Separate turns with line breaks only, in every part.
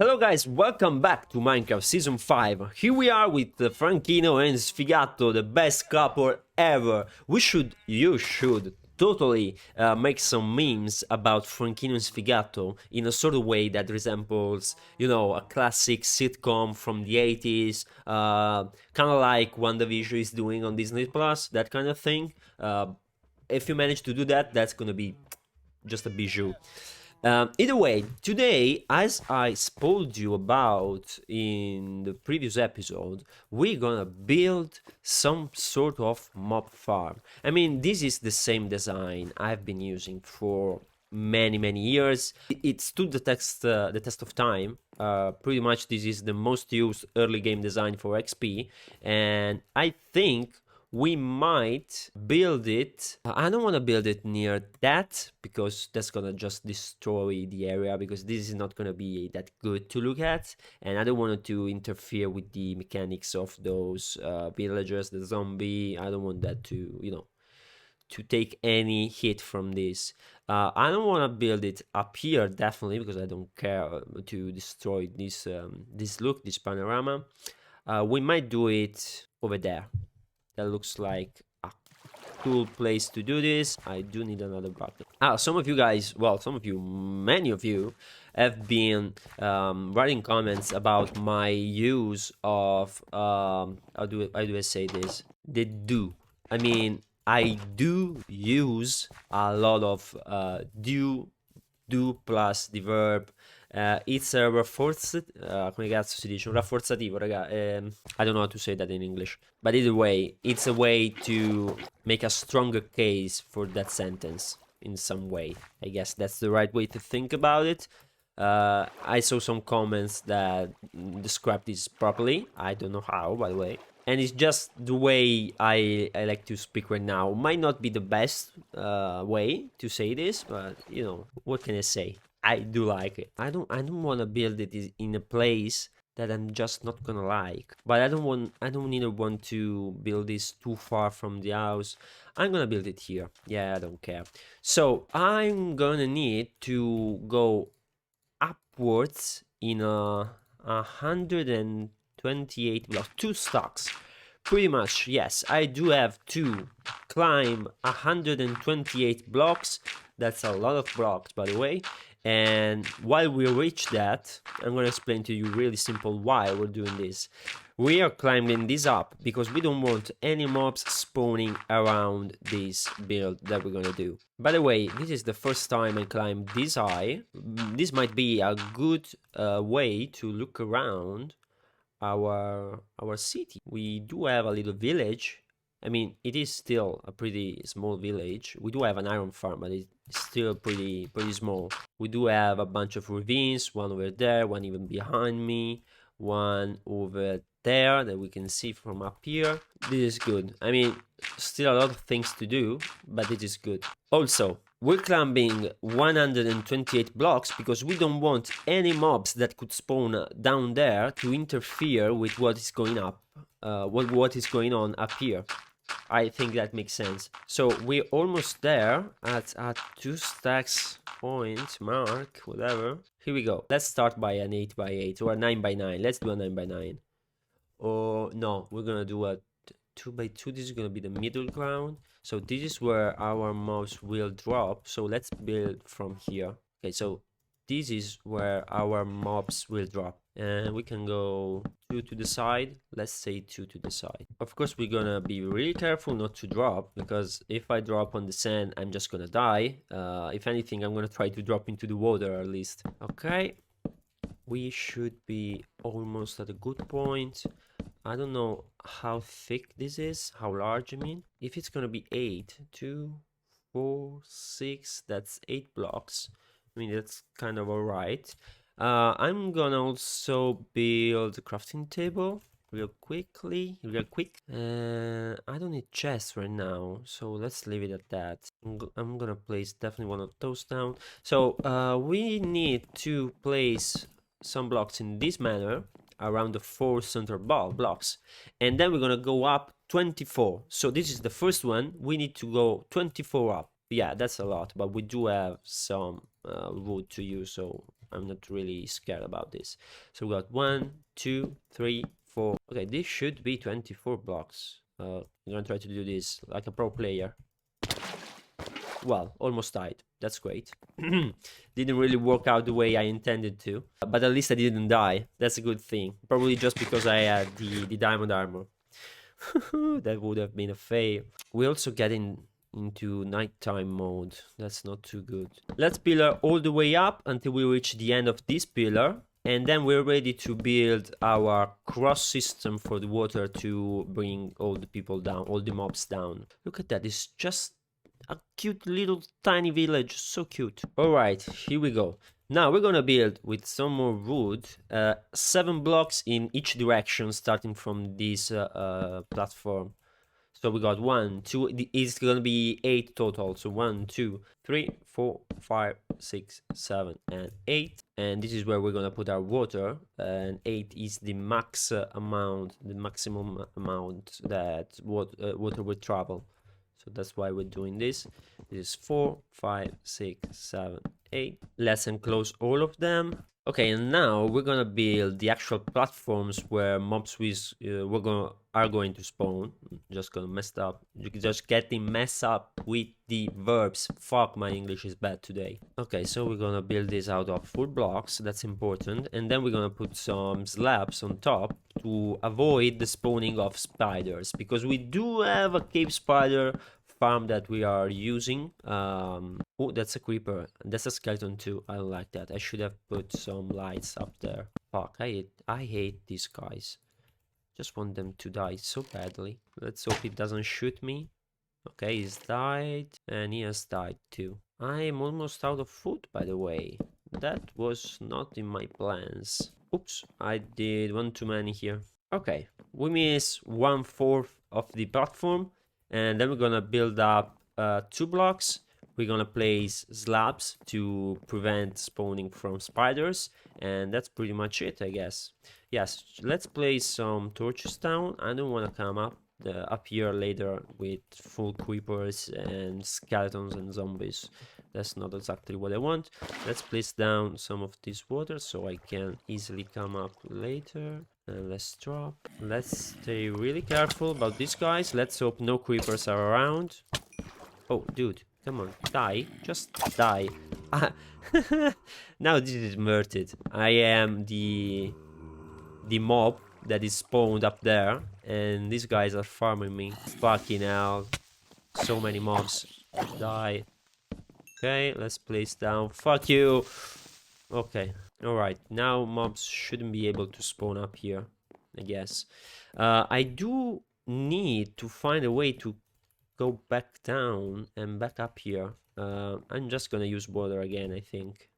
Hello guys, welcome back to Minecraft Season 5. Here we are with Franchino and Sfigato, the best couple ever. You should totally make some memes about Franchino and Sfigato in a sort of way that resembles, a classic sitcom from the 80s, kind of like WandaVision is doing on Disney Plus, that kind of thing. If you manage to do that, that's gonna be just a bijou. Either way, today, as I spoiled you about in the previous episode, we're gonna build some sort of mob farm. I mean, this is the same design I've been using for many years. It stood the test of time. Pretty much, this is the most used early game design for XP, and I think we might build it. I don't want to build it near that because that's gonna just destroy the area, because this is not gonna be that good to look at, and I don't want to interfere with the mechanics of those villagers, the zombie. I don't want that to take any hit from this. I don't want to build it up here, definitely, because I don't care to destroy this this panorama. We might do it over there. That looks like a cool place to do this. I do need another bucket. Some of you guys, many of you have been writing comments about my use of how do I say this? The do. I mean, I do use a lot of do plus the verb. It's a reinforced, come cazzo si dice? Un rafforzativo, raga. I don't know how to say that in English. But either way, it's a way to make a stronger case for that sentence in some way. I guess that's the right way to think about it. I saw some comments that described this properly. I don't know how, by the way. And it's just the way I like to speak right now. Might not be the best way to say this, but what can I say? I do like it. I don't want to build it in a place that I'm just not gonna like. But I don't either want to build this too far from the house. I'm gonna build it here. Yeah, I don't care. So I'm gonna need to go upwards in 128 blocks, 2 stocks. Pretty much, yes, I do have to climb 128 blocks. That's a lot of blocks, by the way. And while we reach that, I'm gonna explain to you really simple why we're doing this. We are climbing this up because we don't want any mobs spawning around this build that we're gonna do. By the way, this is the first time I climb this high. This might be a good way to look around our city. We do have a little village. I mean, it is still a pretty small village. We do have an iron farm, but it's still pretty small. We do have a bunch of ravines, one over there, one even behind me, one over there that we can see from up here. This is good. I mean, still a lot of things to do, but it is good. Also, we're climbing 128 blocks because we don't want any mobs that could spawn down there to interfere with what is going up, what is going on up here. I think that makes sense. So we're almost there at 2 stacks point mark, whatever. Here we go. Let's start by an 8x8 or a 9x9. Let's do a 9x9. Or no, we're gonna do a 2x2. This is gonna be the middle ground. So this is where our mobs will drop. So let's build from here. Okay, so this is where our mobs will drop. And we can go 2 to the side. Let's say 2 to the side. Of course, we're gonna be really careful not to drop, because if I drop on the sand, I'm just gonna die. If anything, I'm gonna try to drop into the water at least. Okay, we should be almost at a good point. I don't know how thick this is, how large I mean. If it's gonna be 8, 2, 4, 6, that's 8 blocks. I mean, that's kind of alright. I'm gonna also build a crafting table real quick. I don't need chests right now, so let's leave it at that. I'm gonna place definitely one of those down. So we need to place some blocks in this manner around the 4 center blocks, and then we're gonna go up 24. So this is the first one. We need to go 24 up. Yeah, that's a lot, but we do have some wood to use, so I'm not really scared about this. So we got 1, 2, 3, 4. Okay, this should be 24 blocks. I'm gonna try to do this like a pro player. Well, almost died. That's great. Didn't really work out the way I intended to, but at least I didn't die. That's a good thing. Probably just because I had the diamond armor. That would have been a fail. We also get into nighttime mode. That's not too good. Let's pillar all the way up until we reach the end of this pillar. And then we're ready to build our cross system for the water to bring all the people down, all the mobs down. Look at that. It's just a cute little tiny village. So cute. All right, here we go. Now we're gonna build with some more wood, 7 blocks in each direction starting from this platform. So we got 1, 2, it's gonna be 8 total. So 1, 2, 3, 4, 5, 6, 7, and 8. And this is where we're gonna put our water. And 8 is the max amount, the maximum amount that water will travel. So that's why we're doing this. This is 4, 5, 6, 7, 8. Let's enclose all of them. Okay, and now we're gonna build the actual platforms where mobs are going to spawn. Just gonna mess up. Just getting messed up with the verbs. Fuck, my English is bad today. Okay, so we're gonna build this out of 4 blocks. That's important. And then we're gonna put some slabs on top to avoid the spawning of spiders, because we do have a cave spider farm that we are using. Oh, that's a creeper. That's a skeleton too. I don't like that. I should have put some lights up there. Fuck, I hate these guys. Just want them to die so badly. Let's hope it doesn't shoot me. Okay, he's died, and he has died too. I am almost out of food, by the way. That was not in my plans. Oops, I did one too many here. Okay, we miss 1/4 of the platform. And then we're gonna build up 2 blocks. We're gonna place slabs to prevent spawning from spiders. And that's pretty much it, I guess. Yes, let's place some torches down. I don't want to come up here later with full creepers and skeletons and zombies. That's not exactly what I want. Let's place down some of this water so I can easily come up later. And let's drop. Let's stay really careful about these guys. Let's hope no creepers are around. Oh, dude, come on, die. Just die. Now this is murdered. I am the mob that is spawned up there. And these guys are farming me. Fucking hell. So many mobs. Die. Okay, let's place down. Fuck you. Okay. Alright, now mobs shouldn't be able to spawn up here, I guess. I do need to find a way to go back down and back up here. I'm just gonna use water again, I think.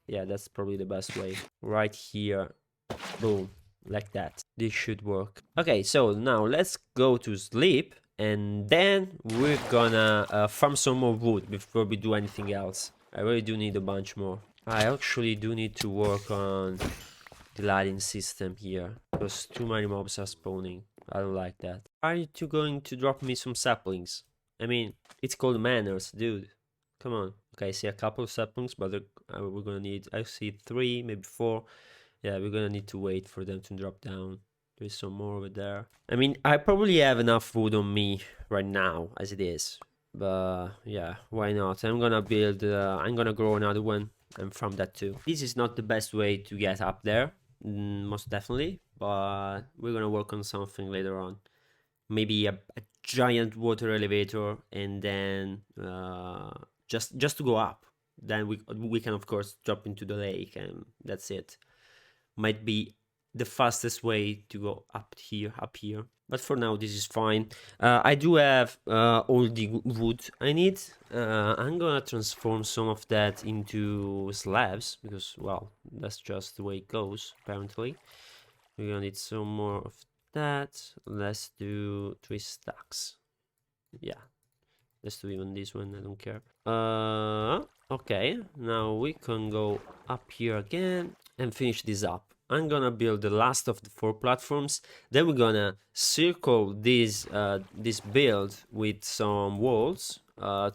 Yeah, that's probably the best way. Right here. Boom. Like that. This should work. Okay, so now let's go to sleep. And then we're gonna farm some more wood before we do anything else. I really do need a bunch more. I actually do need to work on the lighting system here, because too many mobs are spawning. I don't like that. Are you two going to drop me some saplings? I mean, it's called manners, dude. Come on. Okay, I see a couple of saplings, but we're gonna need, I see 3, maybe 4. Yeah, we're gonna need to wait for them to drop down. There's some more over there. I mean, I probably have enough wood on me right now, as it is. But yeah, why not? I'm gonna build, I'm gonna grow another one. And from that too. This is not the best way to get up there, most definitely, but we're gonna work on something later on. Maybe a giant water elevator, and then just to go up. Then we can of course drop into the lake, and that's it. Might be the fastest way to go up here. But for now, this is fine. I do have all the wood I need. I'm gonna transform some of that into slabs, because, well, that's just the way it goes, apparently. We're gonna need some more of that. Let's do 3 stacks. Yeah. Let's do even this one, I don't care. Okay, now we can go up here again and finish this up. I'm gonna build the last of the 4 platforms. Then we're gonna circle this build with some walls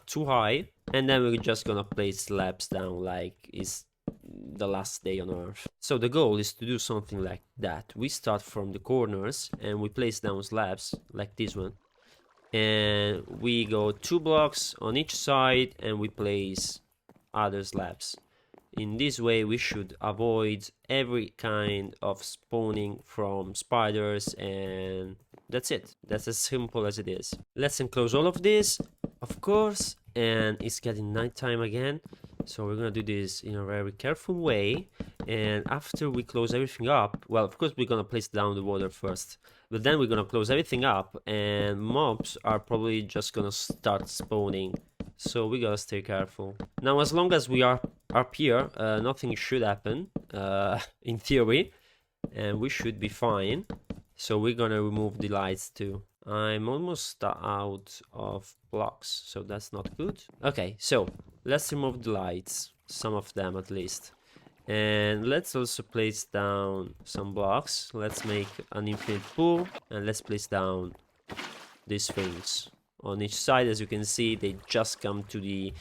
too high, and then we're just gonna place slabs down like it's the last day on Earth. So the goal is to do something like that. We start from the corners and we place down slabs like this one. And we go 2 blocks on each side and we place other slabs. In this way we should avoid every kind of spawning from spiders, and that's it. That's as simple as it is. Let's enclose all of this, of course, and it's getting nighttime again. So we're gonna do this in a very careful way, and after we close everything up, well, of course we're gonna place down the water first, but then we're gonna close everything up and mobs are probably just gonna start spawning. So we gotta stay careful. Now, as long as we are up here, nothing should happen, in theory, and we should be fine. So we're gonna remove the lights too. I'm almost out of blocks, so that's not good. Okay, so let's remove the lights, some of them at least. And let's also place down some blocks. Let's make an infinite pool, and let's place down these things on each side. As you can see, they just come to the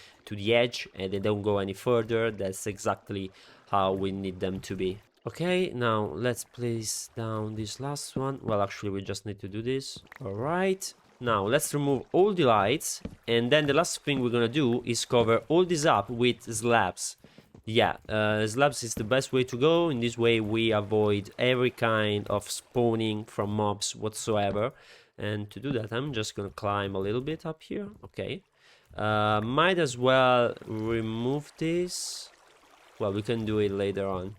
edge and they don't go any further. That's exactly how we need them to be. Okay, now let's place down this last one. Well, actually we just need to do this. All right, now let's remove all the lights, and then the last thing we're gonna do is cover all this up with slabs. Yeah, slabs is the best way to go. In this way we avoid every kind of spawning from mobs whatsoever. And to do that, I'm just gonna climb a little bit up here. Okay, might as well remove this. Well, we can do it later on.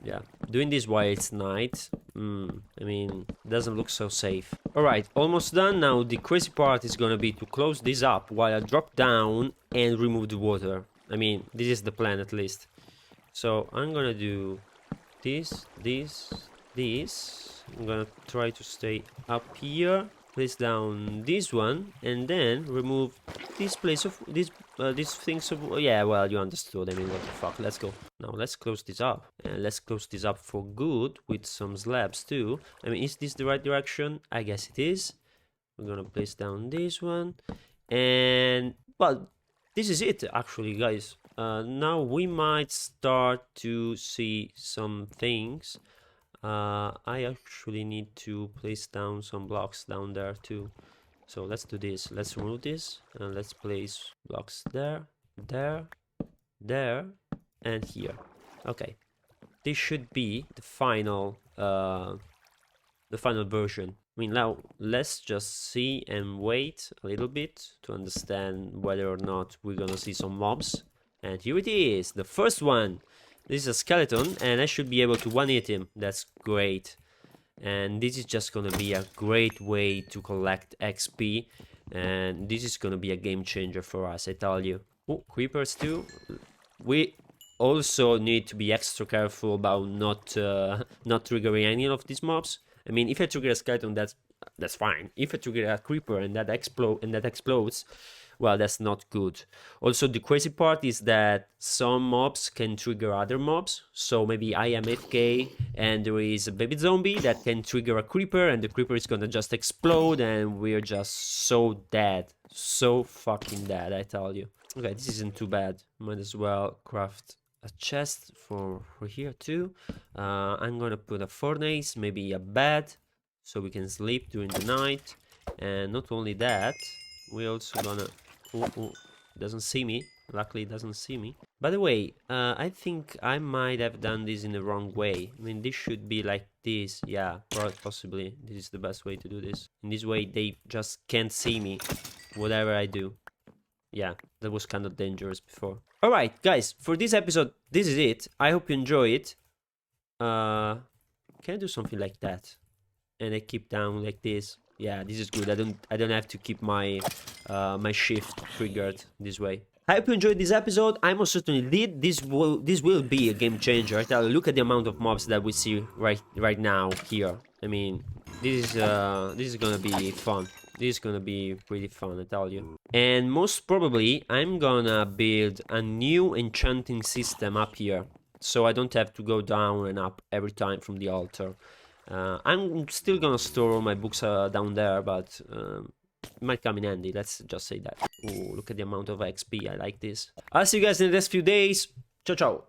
Yeah, doing this while it's night, I mean, doesn't look so safe. Alright, almost done. Now the crazy part is gonna be to close this up while I drop down and remove the water. I mean, this is the plan at least. So I'm gonna do this. I'm gonna try to stay up here, place down this one, and then remove this place of these things of, yeah, well, you understood. I mean, what the fuck. Let's go. Now let's close this up, and let's close this up for good with some slabs too. I mean, is this the right direction? I guess it is. We're gonna place down this one, and well, this is it actually, guys. Now we might start to see some things. I actually need to place down some blocks down there too. So let's do this. Let's remove this and let's place blocks there, there, and here. Okay, this should be the final version. I mean, now let's just see and wait a little bit to understand whether or not we're gonna see some mobs. And here it is, the first one. This is a skeleton, and I should be able to one-hit him. That's great. And this is just gonna be a great way to collect XP. And this is gonna be a game changer for us, I tell you. Oh, creepers too. We also need to be extra careful about not triggering any of these mobs. I mean, if I trigger a skeleton, that's fine. If I trigger a creeper and that explodes, well, that's not good. Also, the crazy part is that some mobs can trigger other mobs. So maybe I am AFK and there is a baby zombie that can trigger a creeper, and the creeper is gonna just explode and we're just so dead. So fucking dead, I tell you. Okay, this isn't too bad. Might as well craft a chest for here too. I'm gonna put a furnace, maybe a bed, so we can sleep during the night. And not only that, we're also gonna... Oh, doesn't see me. Luckily it doesn't see me. By the way, I think I might have done this in the wrong way. I mean, this should be like this. Yeah, possibly this is the best way to do this. In this way they just can't see me, whatever I do. Yeah, that was kind of dangerous before. Alright, guys, for this episode, this is it. I hope you enjoy it. Can I do something like that? And I keep down like this. Yeah, this is good. I don't have to keep my my shift triggered this way. I hope you enjoyed this episode. I most certainly did. This will be a game changer. I tell you, look at the amount of mobs that we see right now here. I mean, this is gonna be fun. This is gonna be pretty fun, I tell you. And most probably, I'm gonna build a new enchanting system up here, so I don't have to go down and up every time from the altar. I'm still gonna store all my books down there, but it might come in handy, let's just say that. Ooh, look at the amount of XP, I like this. I'll see you guys in the next few days. Ciao, ciao.